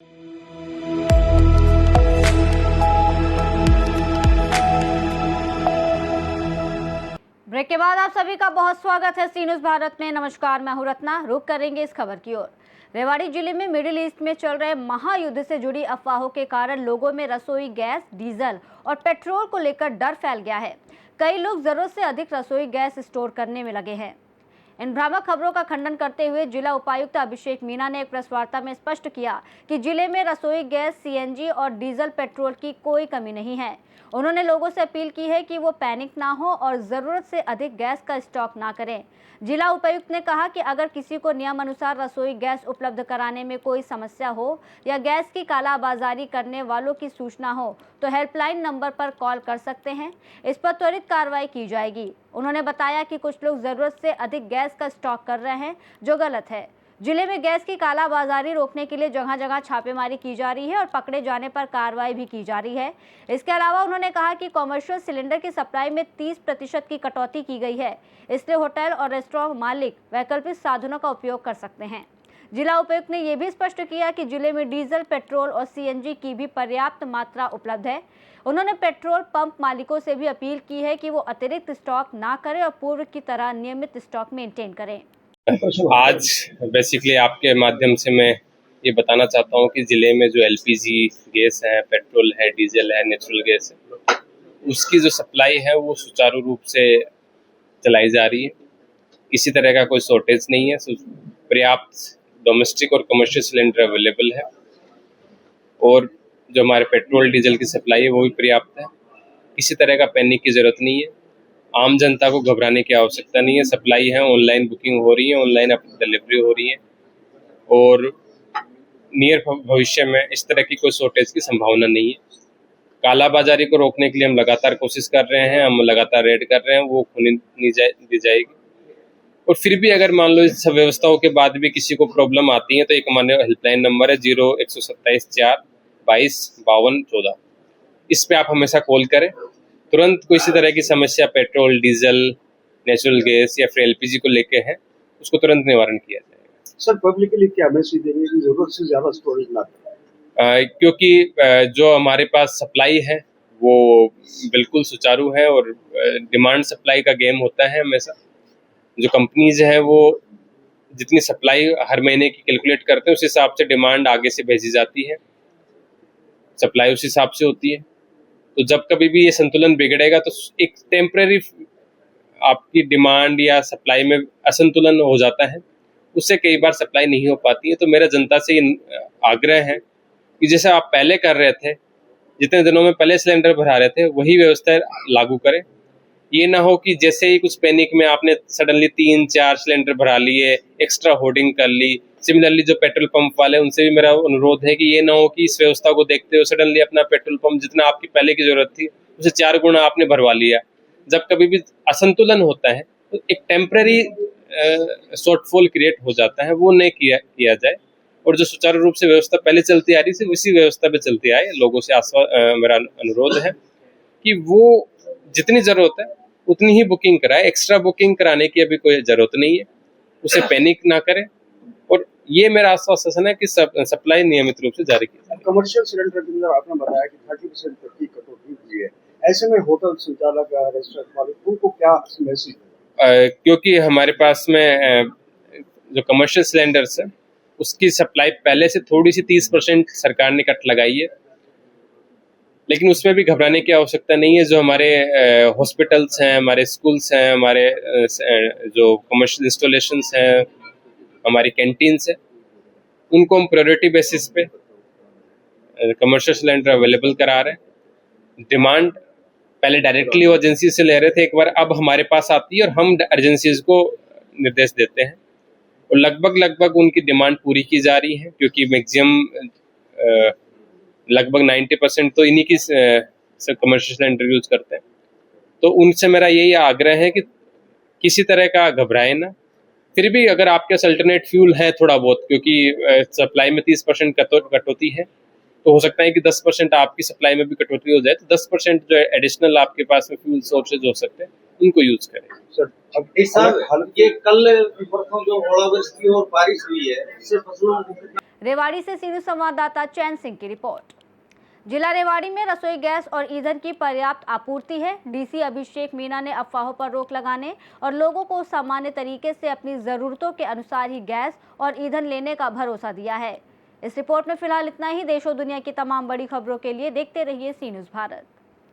Break के बाद आप सभी का बहुत स्वागत है सी न्यूज़ भारत में। नमस्कार, मैं हूं रत्ना। रुक करेंगे इस खबर की ओर। रेवाड़ी जिले में मिडिल ईस्ट में चल रहे महायुद्ध से जुड़ी अफवाहों के कारण लोगों में रसोई गैस, डीजल और पेट्रोल को लेकर डर फैल गया है। कई लोग जरूरत से अधिक रसोई गैस स्टोर करने में लगे हैं। इन भ्रामक खबरों का खंडन करते हुए जिला उपायुक्त अभिषेक मीना ने एक प्रेस वार्ता में स्पष्ट किया कि जिले में रसोई गैस, सीएनजी और डीजल पेट्रोल की कोई कमी नहीं है। उन्होंने लोगों से अपील की है कि वो पैनिक ना हो और ज़रूरत से अधिक गैस का स्टॉक ना करें। जिला उपायुक्त ने कहा कि अगर किसी को नियमानुसार रसोई गैस उपलब्ध कराने में कोई समस्या हो या गैस की कालाबाजारी करने वालों की सूचना हो तो हेल्पलाइन नंबर पर कॉल कर सकते हैं। इस पर त्वरित कार्रवाई की जाएगी। उन्होंने बताया कि कुछ लोग ज़रूरत से अधिक गैस का स्टॉक कर रहे हैं, जो गलत है। जिले में गैस की कालाबाजारी रोकने के लिए जगह जगह छापेमारी की जा रही है और पकड़े जाने पर कार्रवाई भी की जा रही है। इसके अलावा उन्होंने कहा कि कॉमर्शियल सिलेंडर की सप्लाई में 30% की कटौती की गई है, इसलिए होटल और रेस्टोरेंट मालिक वैकल्पिक साधनों का उपयोग कर सकते हैं। जिला उपायुक्त ने यह भी स्पष्ट किया कि जिले में डीजल, पेट्रोल और सीएनजी की भी पर्याप्त मात्रा उपलब्ध है। उन्होंने पेट्रोल पंप मालिकों से भी अपील की है कि वो अतिरिक्त स्टॉक ना करें और पूर्व की तरह नियमित स्टॉक मेंटेन करें। आज बेसिकली आपके माध्यम से मैं ये बताना चाहता हूँ कि ज़िले में जो एलपीजी गैस है, पेट्रोल है, डीजल है, नेचुरल गैस है, उसकी जो सप्लाई है वो सुचारू रूप से चलाई जा रही है। किसी तरह का कोई शॉर्टेज नहीं है। पर्याप्त डोमेस्टिक और कमर्शियल सिलेंडर अवेलेबल है और जो हमारे पेट्रोल डीजल की सप्लाई है वो भी पर्याप्त है। किसी तरह का पैनिक की ज़रूरत नहीं है। आम जनता को घबराने की आवश्यकता नहीं है। सप्लाई है, ऑनलाइन बुकिंग हो रही है, ऑनलाइन अपनी डिलीवरी हो रही है और नियर भविष्य में इस तरह की कोई शॉर्टेज की संभावना नहीं है। कालाबाजारी को रोकने के लिए हम लगातार कोशिश कर रहे हैं, हम लगातार रेड कर रहे हैं, वो होने दी जाएगी। और फिर भी अगर मान लो इस सब व्यवस्थाओं के बाद भी किसी को प्रॉब्लम आती है तो एक हमारे हेल्पलाइन नंबर है 0127 4 22 52 14। इस पे आप हमेशा कॉल करें। तुरंत कोई इसी तरह की समस्या पेट्रोल, डीजल, नेचुरल गैस या फिर एलपीजी को लेके है, उसको तुरंत निवारण किया जाएगा। सर, पब्लिक के लिए क्या मैसेज देंगे कि जरूरत से ज्यादा स्टोरेज ना करें? क्योंकि जो हमारे पास सप्लाई है वो बिल्कुल सुचारू है और डिमांड सप्लाई का गेम होता है हमेशा। जो कंपनीज है वो जितनी सप्लाई हर महीने की कैलकुलेट करते हैं उस हिसाब से डिमांड आगे से भेजी जाती है, सप्लाई उस हिसाब से होती है। तो जब कभी भी ये संतुलन बिगड़ेगा तो एक टेम्पररी आपकी डिमांड या सप्लाई में असंतुलन हो जाता है, उससे कई बार सप्लाई नहीं हो पाती है। तो मेरा जनता से ये आग्रह है कि जैसे आप पहले कर रहे थे, जितने दिनों में पहले सिलेंडर भरा रहे थे वही व्यवस्था लागू करें। ये ना हो कि जैसे ही कुछ पैनिक में आपने सडनली 3-4 सिलेंडर भरा लिए, एक्स्ट्रा होर्डिंग कर ली। सिमिलरली जो पेट्रोल पंप वाले उनसे भी मेरा अनुरोध है कि ये ना हो कि इस व्यवस्था को देखते हुए सडनली अपना पेट्रोल पंप जितना आपकी पहले की जरूरत थी उसे 4 गुना आपने भरवा लिया। जब कभी भी असंतुलन होता है तो एक टेम्पररी शॉर्टफॉल क्रिएट हो जाता है, वो नहीं किया जाए और जो सुचारू रूप से व्यवस्था पहले चलती आ रही थी उसी व्यवस्था पे चलती आए। लोगों से मेरा अनुरोध है कि वो जितनी जरूरत है उतनी ही बुकिंग कराए। एक्स्ट्रा बुकिंग कराने की अभी कोई जरूरत नहीं है, उसे पैनिक ना करें। और ये मेरा आश्वासन है कि सप्लाई नियमित रूप से जारी की जाए। कमर्शियल सिलेंडर के अंदर आपने बताया कि 30% तक की कटौती हुई है। ऐसे में होटल संचालक, रेस्टोरेंट मालिक, उनको क्या मैसेज? क्योंकि हमारे पास में जो कमर्शियल सिलेंडर्स है उसकी सप्लाई पहले से थोड़ी सी 30% सरकार ने कट लगाई है, लेकिन उसमें भी घबराने की आवश्यकता नहीं है। जो हमारे हॉस्पिटल्स हैं, हमारे स्कूल्स हैं, हमारे जो कमर्शियल इंस्टॉलेशंस हैं, हमारी कैंटीन्स है, उनको हम प्रायोरिटी बेसिस पे कमर्शियल सिलेंडर अवेलेबल करा रहे हैं। डिमांड पहले डायरेक्टली वो एजेंसी से ले रहे थे, एक बार अब हमारे पास आती है और हम एजेंसीज को निर्देश देते हैं और लगभग उनकी डिमांड पूरी की जा रही है। क्योंकि मैक्सिमम लगभग 90% तो इन्हीं की कमर्शियल सिलेंडर यूज करते हैं। तो उनसे मेरा यही आग्रह है कि किसी तरह का घबराए ना। फिर भी अगर आपके पास अल्टरनेट फ्यूल है थोड़ा बहुत, क्योंकि सप्लाई में 30% कटौती है, तो हो सकता है कि 10% आपकी सप्लाई में भी कटौती हो जाए, तो 10% जो एडिशनल आपके पास में फ्यूल सोर्सेज हो सकते हैं उनको यूज करें। सर, अब इस साल ये कल परसों जो ओलावृष्टि और बारिश हुई है इससे फसलों को रेवाड़ी से सीनू संवाददाता चैन सिंह की रिपोर्ट। जिला रेवाड़ी में रसोई गैस और ईंधन की पर्याप्त आपूर्ति है। डीसी अभिषेक मीना ने अफवाहों पर रोक लगाने और लोगों को सामान्य तरीके से अपनी जरूरतों के अनुसार ही गैस और ईंधन लेने का भरोसा दिया है। इस रिपोर्ट में फिलहाल इतना ही। देश और दुनिया की तमाम बड़ी खबरों के लिए देखते रहिए सी न्यूज़ भारत।